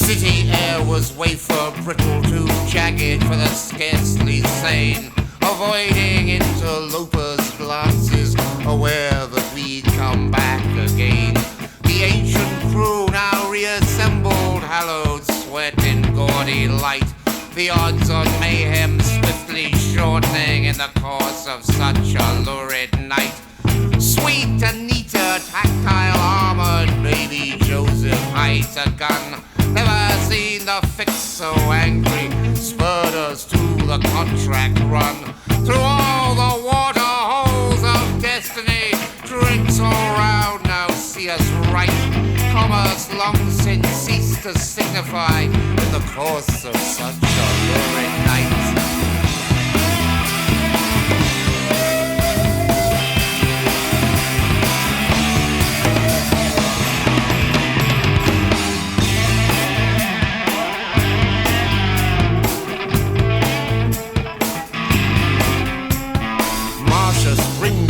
City air was wafer brittle, too jagged for the scarcely sane, avoiding interlopers' glances, aware that we'd come back again. The ancient crew now reassembled, hallowed sweat in gaudy light, the odds on mayhem swiftly shortening in the course of such a lurid night. Sweet Anita, tactile armored, baby Joseph hides a gun. Never seen the fix so angry, spurred us to the contract run. Through all the water holes of destiny, drinks all round now see us right. Commerce long since ceased to signify in the course of such a lurid night.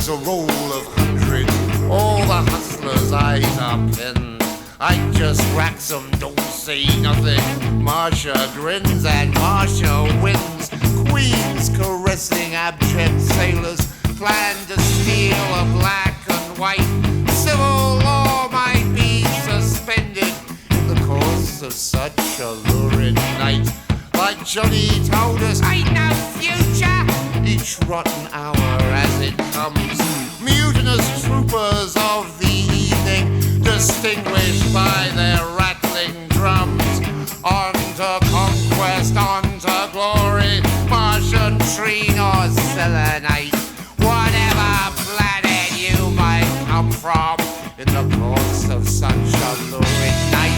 A roll of hundreds, all the hustlers' eyes are pinned. I just rack some, don't say nothing. Marsha grins and Marsha wins. Queens caressing abject sailors plan to steal a black and white. Civil law might be suspended in the course of such a lurid night. Like Johnny told us, ain't no future. Each rotten hour as it comes, mutinous troopers of the evening, distinguished by their rattling drums. On to conquest, on to glory, Martian trine or selenite, whatever planet you might come from, in the course of such a lurid night.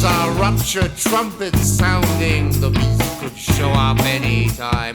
Our ruptured trumpets sounding, the beast could show up anytime.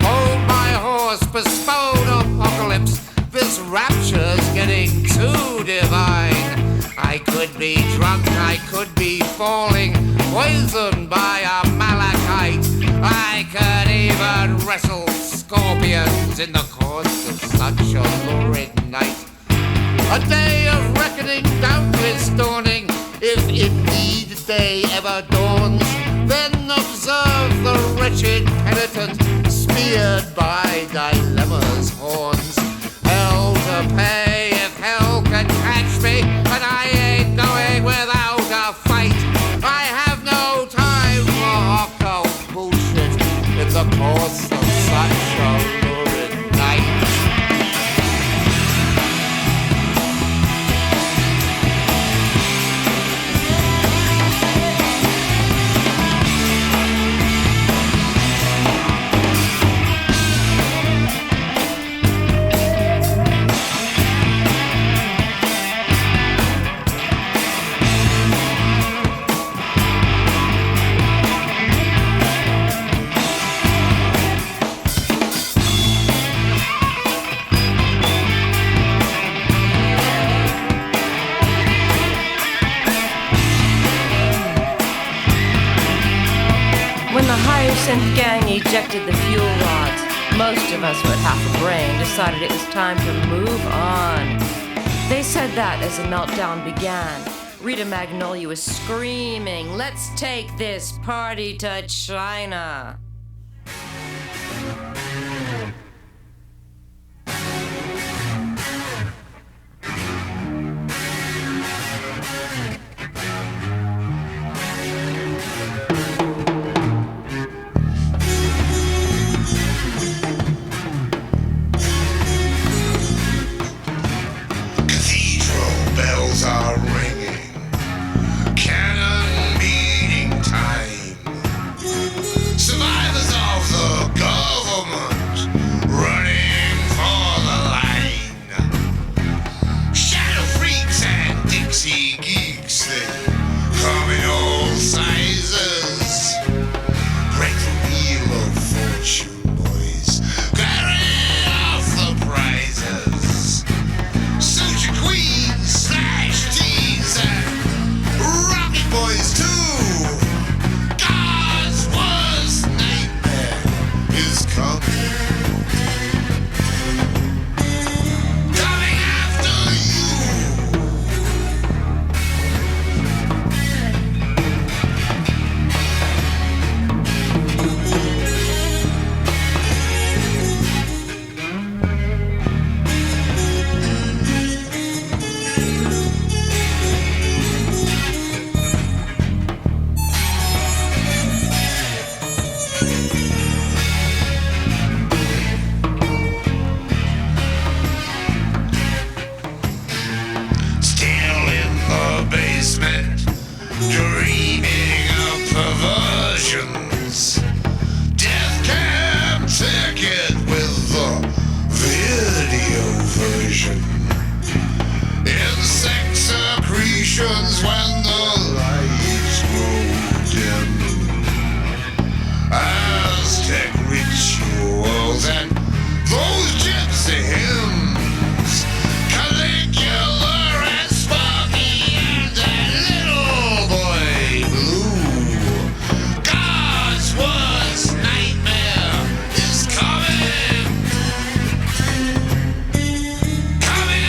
Hold my horse, postpone apocalypse, this rapture's getting too divine. I could be drunk, I could be falling, poisoned by a malachite. I could even wrestle scorpions in the course of such a lurid night. A day of reckoning doubtless dawning, if indeed day ever dawns, then observe the wretched penitent speared by dilemma's horns. Hell to pay if hell can catch me, and I ain't going without a fight. I have no time for occult bullshit in the course of such a lurid night. Synth gang ejected the fuel rods. Most of us with half a brain decided it was time to move on. They said that as the meltdown began. Rita Magnolia was screaming, "Let's take this party to China." Are ringing, cannon beating time. Survival fortune, boys. Bury off the prizes. Suit your queens, slash tees, and rocky boys too. God's worst nightmare is coming. Coming after you. Still in the basement, dreaming of perversions. Death cab ticket with the video version. Insect secretions when the lights grow dim. Aztec rituals and those gypsy hymns. Caligula and Sparky and that little boy blue. God's worst nightmare is coming. Coming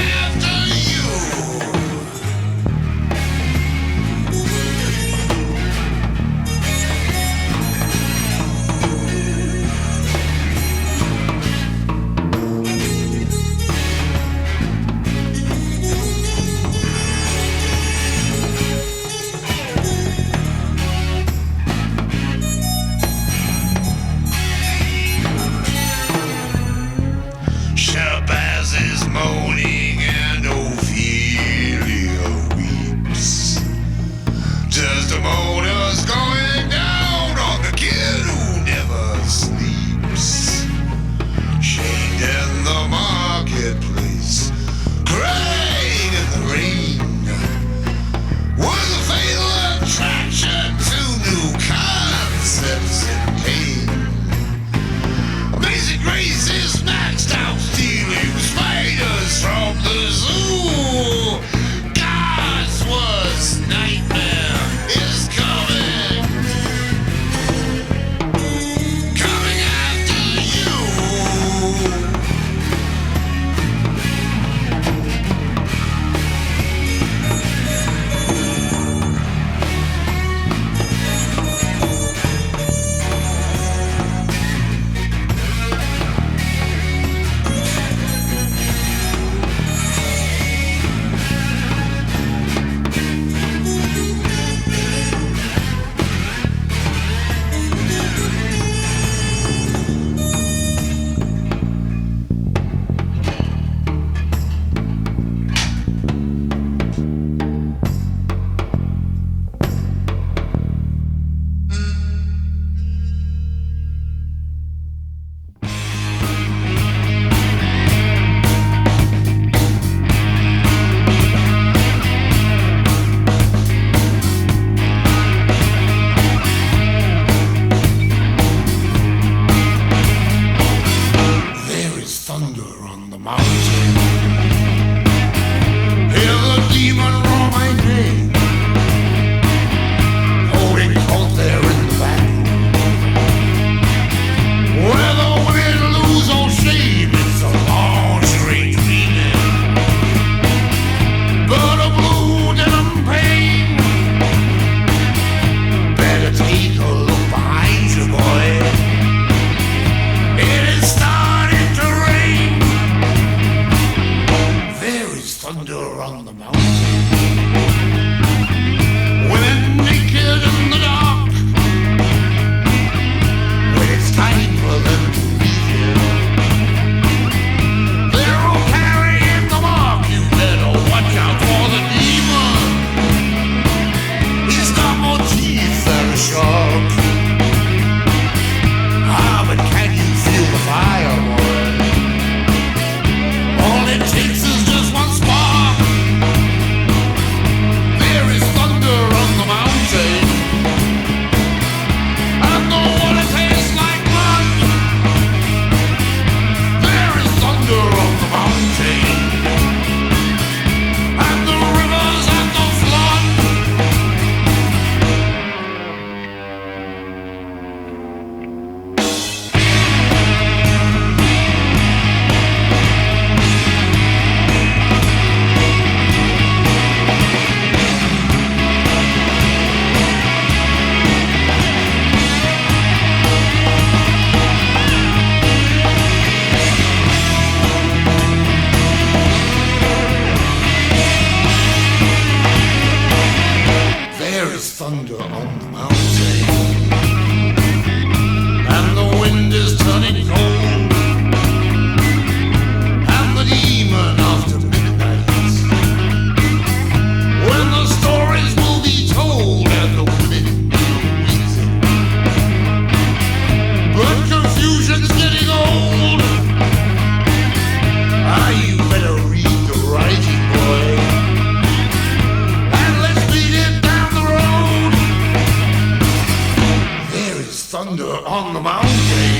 mountain,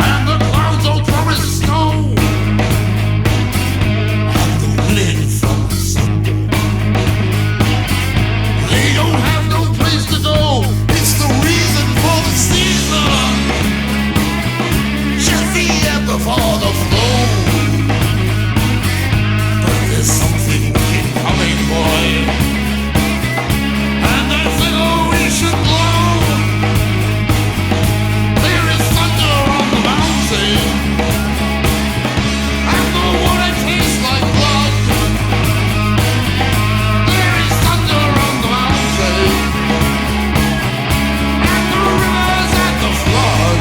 and the clouds all promise snow, and the wind from the Sunday. They don't have no place to go. It's the reason for the season. Just the ebb before the flow. But there's something incoming, boy, and I think we should blow. There is thunder on the mountain, and the water tastes like blood. There is thunder on the mountain, and the rivers at the flood.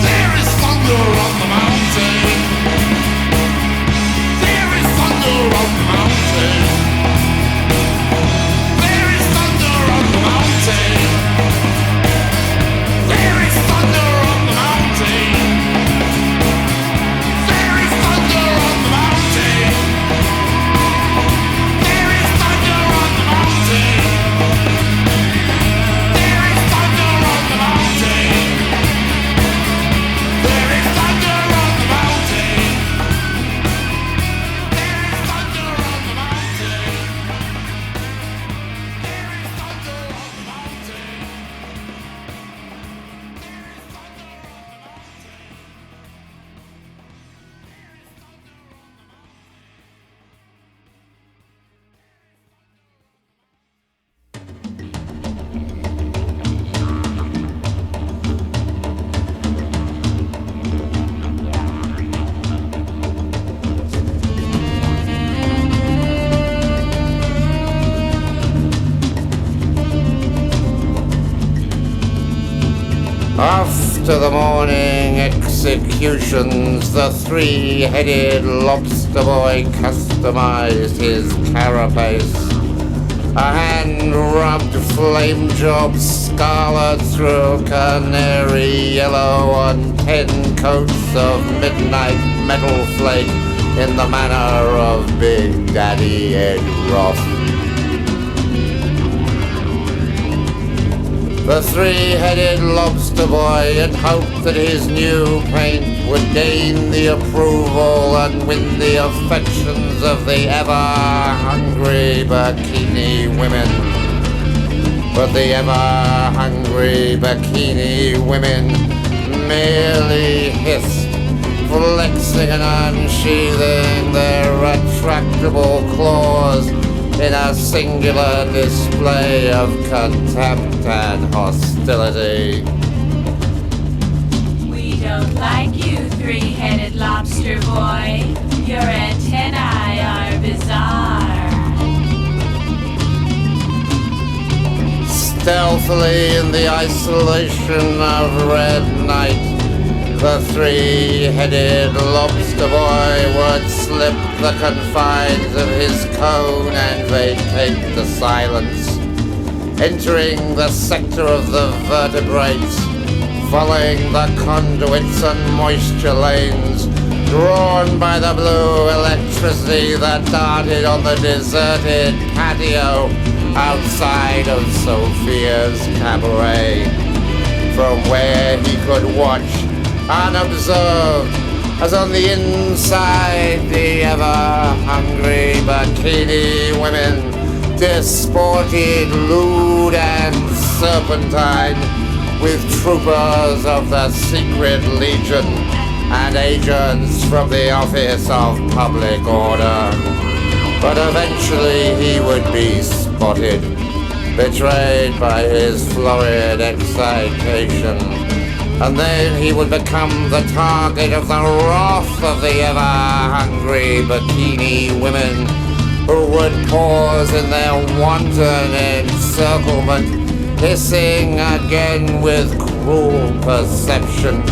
There is thunder on the mountain. There is thunder on the mountain. There is thunder on the mountain. There is thunder on the mountain. There is thunder on the mountain. There is thunder on the mountain. There is thunder on the mountain. There is thunder on the mountain. There is thunder on the mountain. There is thunder on the mountain. After the morning executions, the three-headed lobster boy customized his carapace. A hand-rubbed flame job scarlet through canary yellow on 10 coats of midnight metal flake in the manner of Big Daddy Ed Roth. The three-headed lobster boy had hoped that his new paint would gain the approval and win the affections of the ever-hungry bikini women. But the ever-hungry bikini women merely hissed, flexing and unsheathing their retractable claws in a singular display of contempt and hostility. We don't like you, three-headed lobster boy. Your antennae are bizarre. Stealthily in the isolation of red night, the three-headed lobster boy would slip the confines of his cone and vacate the silence, entering the sector of the vertebrates, following the conduits and moisture lanes, drawn by the blue electricity that darted on the deserted patio outside of Sophia's cabaret, from where he could watch unobserved, as on the inside the ever-hungry bikini women disported lewd and serpentine with troopers of the Secret Legion and agents from the Office of Public Order. But eventually he would be spotted, betrayed by his florid excitation, and then he would become the target of the wrath of the ever-hungry bikini women, who would pause in their wanton encirclement, hissing again with cruel perception.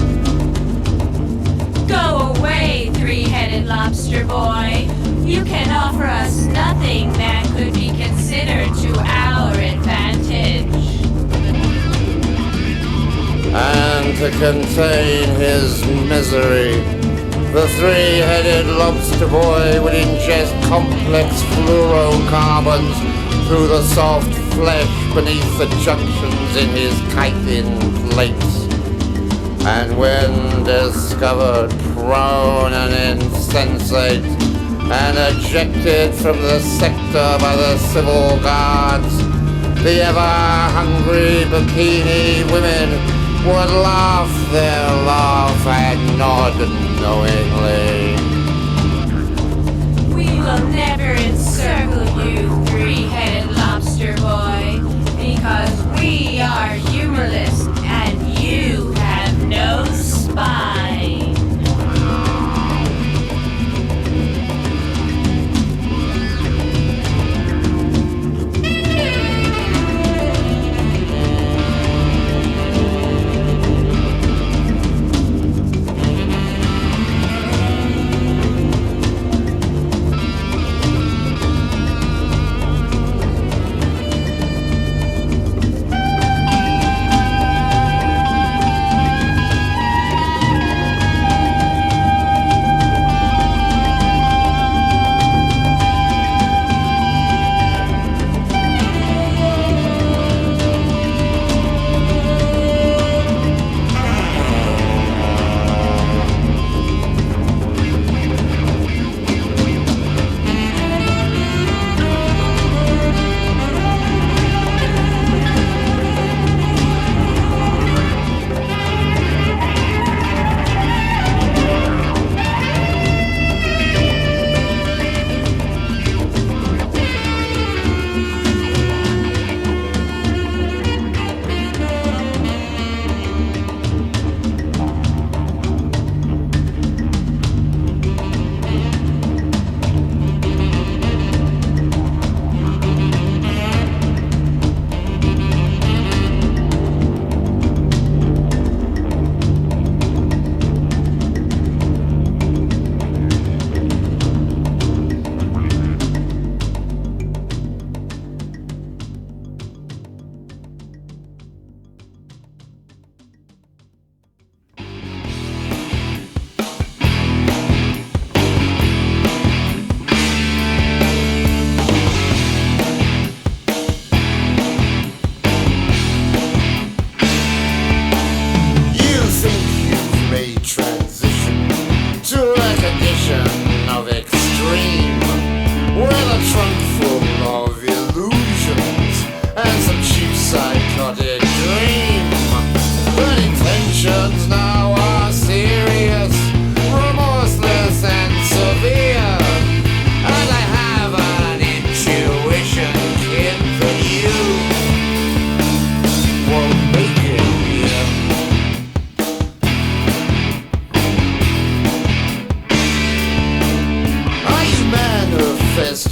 Go away, three-headed lobster boy. You can offer us nothing that could be considered to our advantage. And to contain his misery, the three-headed lobster boy would ingest complex fluorocarbons through the soft flesh beneath the junctions in his chitin plates. And when discovered prone and insensate and ejected from the sector by the civil guards, the ever-hungry bikini women would laugh their laugh and nod knowingly. We will never encircle you, three-headed lobster boy, because we are humorless and you have no spine.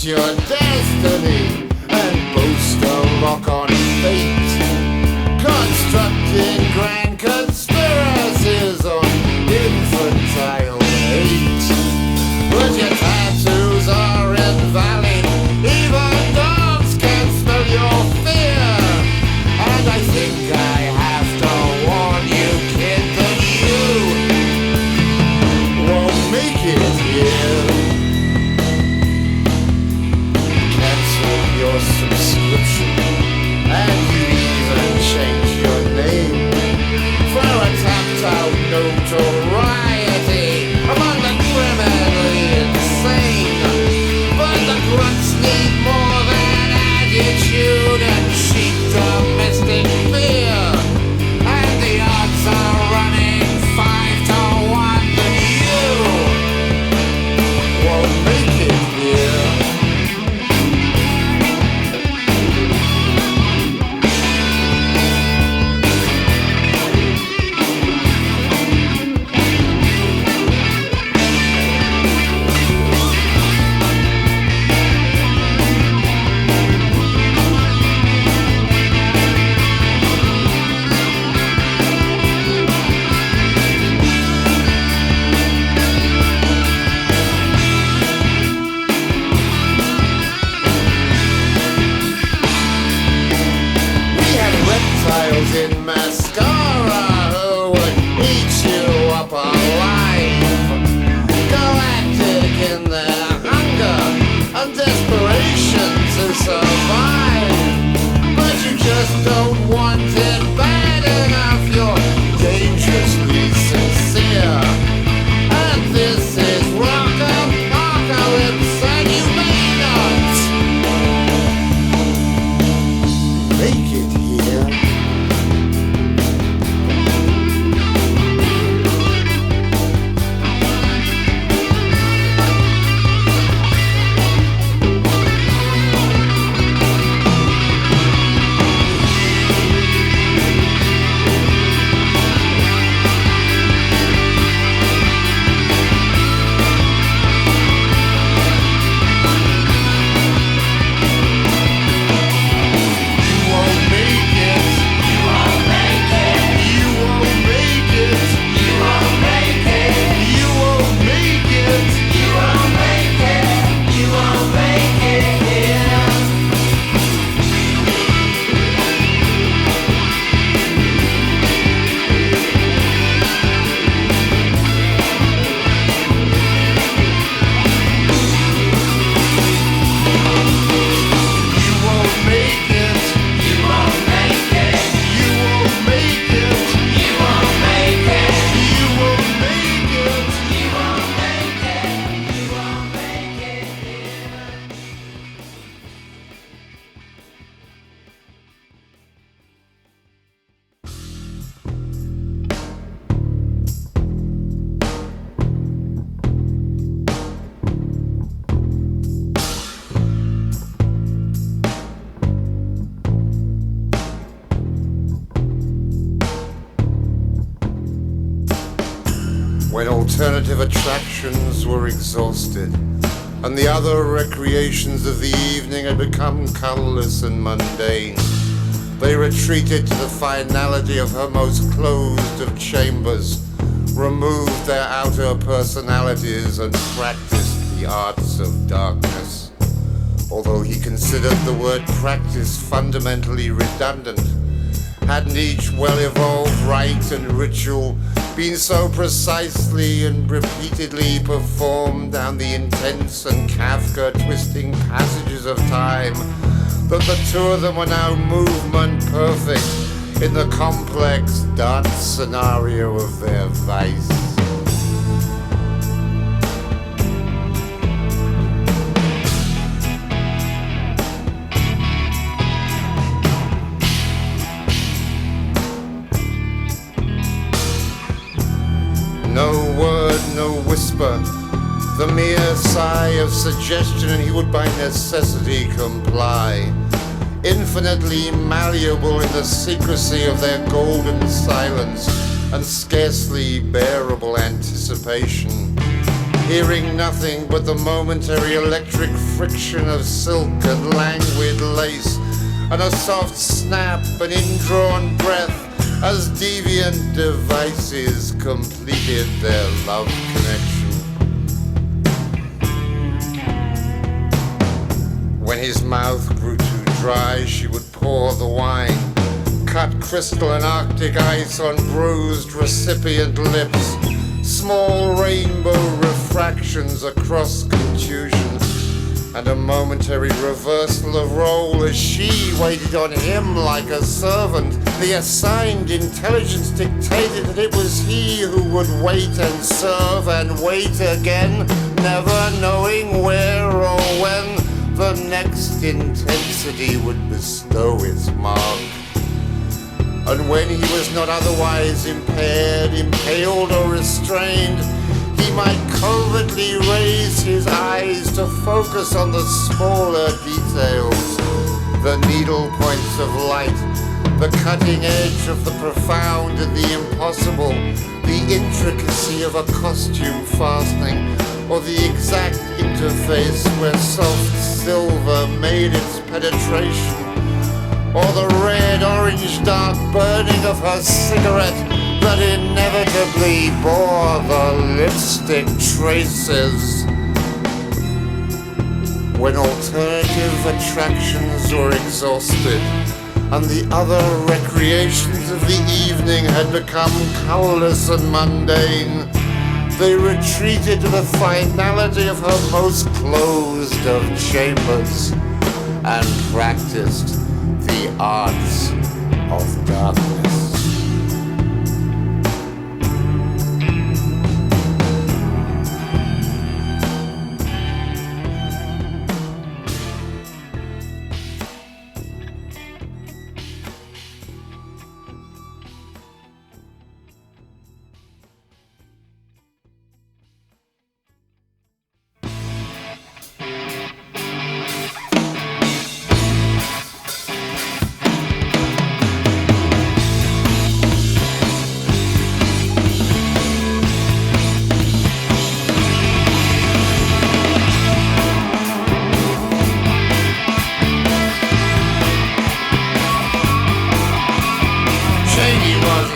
Your destiny and boast a lock on fate, constructing grand conspiracies on infantile hate. But your tattoos are invalid, even dogs can smell your fear. And I think I have to warn you, kid, that you won't make it here. Your subscription, and you even change your name for a tapped out notoriety among the criminally insane. But the grunts need more than attitude and cheap domestic fear, and the odds are running 5-1 that you won't make it here. In mascara who would eat you up alive, galactic in their hunger and desperation to survive. But you just when alternative attractions were exhausted, and the other recreations of the evening had become colourless and mundane, they retreated to the finality of her most closed of chambers, removed their outer personalities, and practiced the arts of darkness. Although he considered the word practice fundamentally redundant, hadn't each well-evolved rite and ritual been so precisely and repeatedly performed down the intense and Kafka-twisting passages of time that the two of them were now movement perfect in the complex dance scenario of their vice? No word, no whisper, the mere sigh of suggestion, and he would by necessity comply. Infinitely malleable in the secrecy of their golden silence and scarcely bearable anticipation, hearing nothing but the momentary electric friction of silk and languid lace, and a soft snap and indrawn breath as deviant devices completed their love connection. When his mouth grew too dry, she would pour the wine, cut crystal and arctic ice on bruised recipient lips, small rainbow refractions across contusions, and a momentary reversal of role as she waited on him like a servant. The assigned intelligence dictated that it was he who would wait and serve and wait again, never knowing where or when the next intensity would bestow its mark. And when he was not otherwise impaired, impaled or restrained, he might covertly raise his eyes to focus on the smaller details, the needle points of light, the cutting edge of the profound and the impossible, the intricacy of a costume fastening, or the exact interface where soft silver made its penetration, or the red-orange dark burning of her cigarette that inevitably bore the lipstick traces. When alternative attractions were exhausted and the other recreations of the evening had become colourless and mundane, they retreated to the finality of her most closed of chambers and practiced the arts of darkness.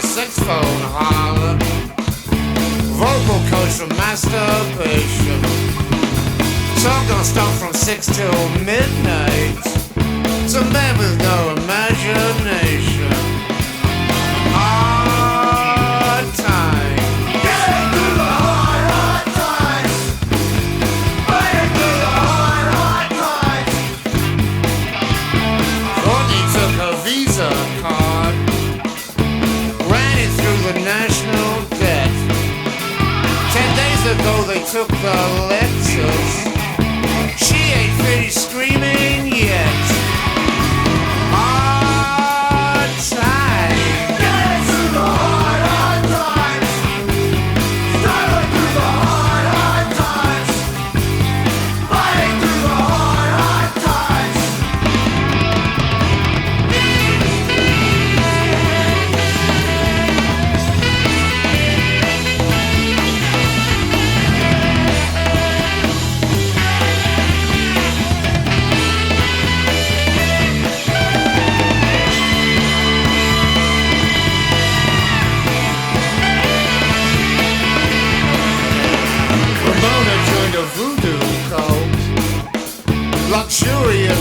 Saxophone holler, vocal coach for masturbation. Song gonna start from 6 till midnight. It's a man with no imagination. Hard time. Getting through the hard times. Fighting through the hard times. Courtney took her Visa card, ran it through the national debt. 10 days ago they took the lectures. She ain't finished screaming yet. Hard time. Get through the hard times. Struggling through the hard times. Fighting through the hard times.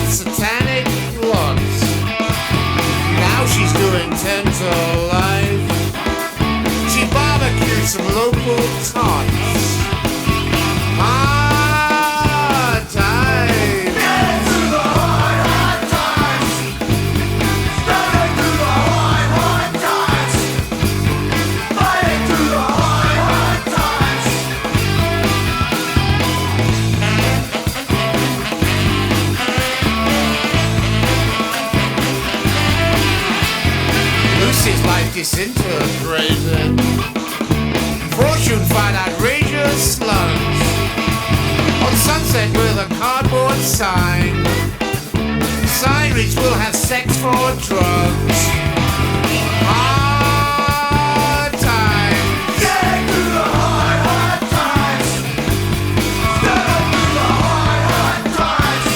satanic lots. Now she's doing 10 to life. She barbecued some local tots. Hard times. Get to the hard times. Standing through the hard times. Fighting through the hard times. Lucy's life disintegrated. Fortune find outrageous slugs. On Sunset with a cardboard sign. Sign reads will have sex for drugs. Hard times. Get through the hard times. Standing through the hard times.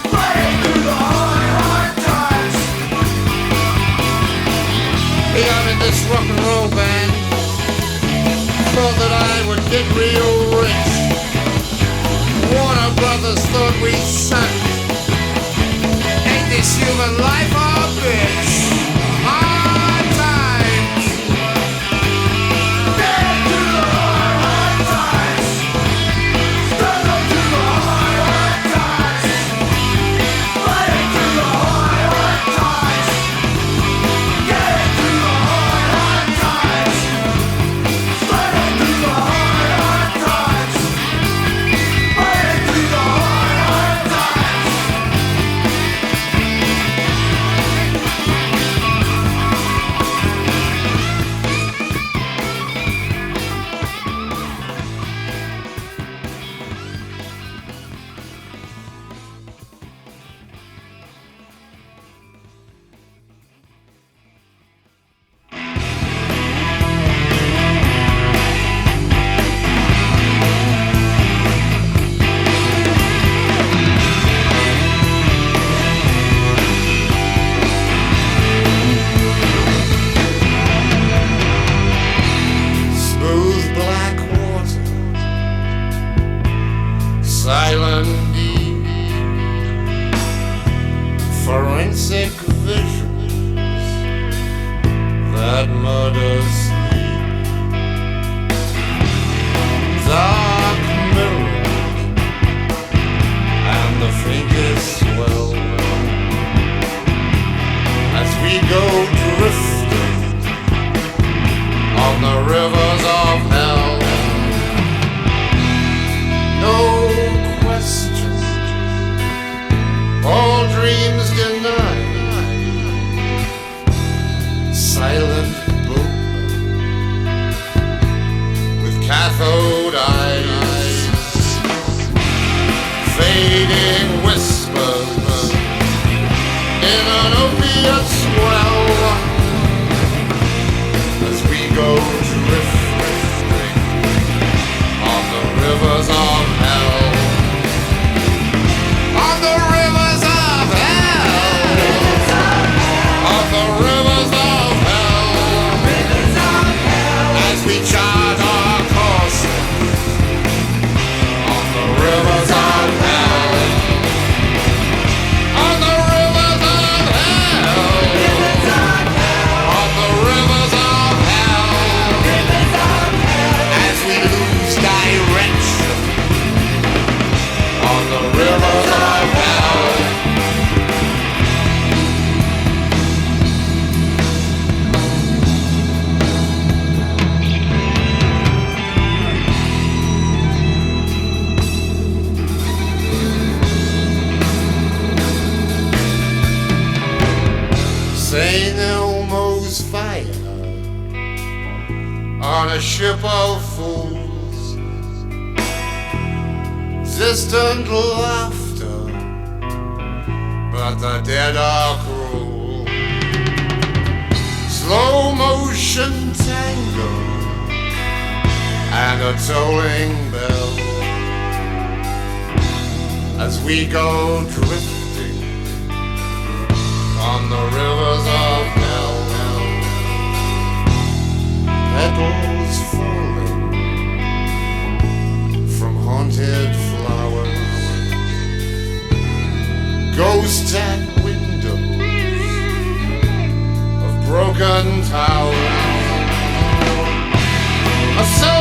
Fighting through the hard times. I'm in this rock and roll band. Thought that I would get real rich. Warner Brothers thought we sunk. Ain't this human life a bitch? Hard times. Get through the hard times. Standing through the hard times. Fighting through the hard times. Get through the hard times. Standing through the hard times. Fighting through the hard times. Smooth black water, silent deep, forensic visions that murder sleep. Dark mirrors and the faintest swell as we go drifting on the rivers of hell. No question, all dreams denied. Silent boom with cathode eyes, fading whispers in an opiate swell. As we go drifting on the rivers of hell. On the rivers of hell. On the rivers of hell. As we chart our course on the rivers of hell. On the rivers of hell. On the rivers of hell. As we lose direction on the rivers of hell. St. Elmo's fire on a ship of fools. Distant laughter, but the dead are cruel. Slow motion tango and a tolling bell as we go drifting on the rivers of hell. Petals falling from haunted flowers gun tower. So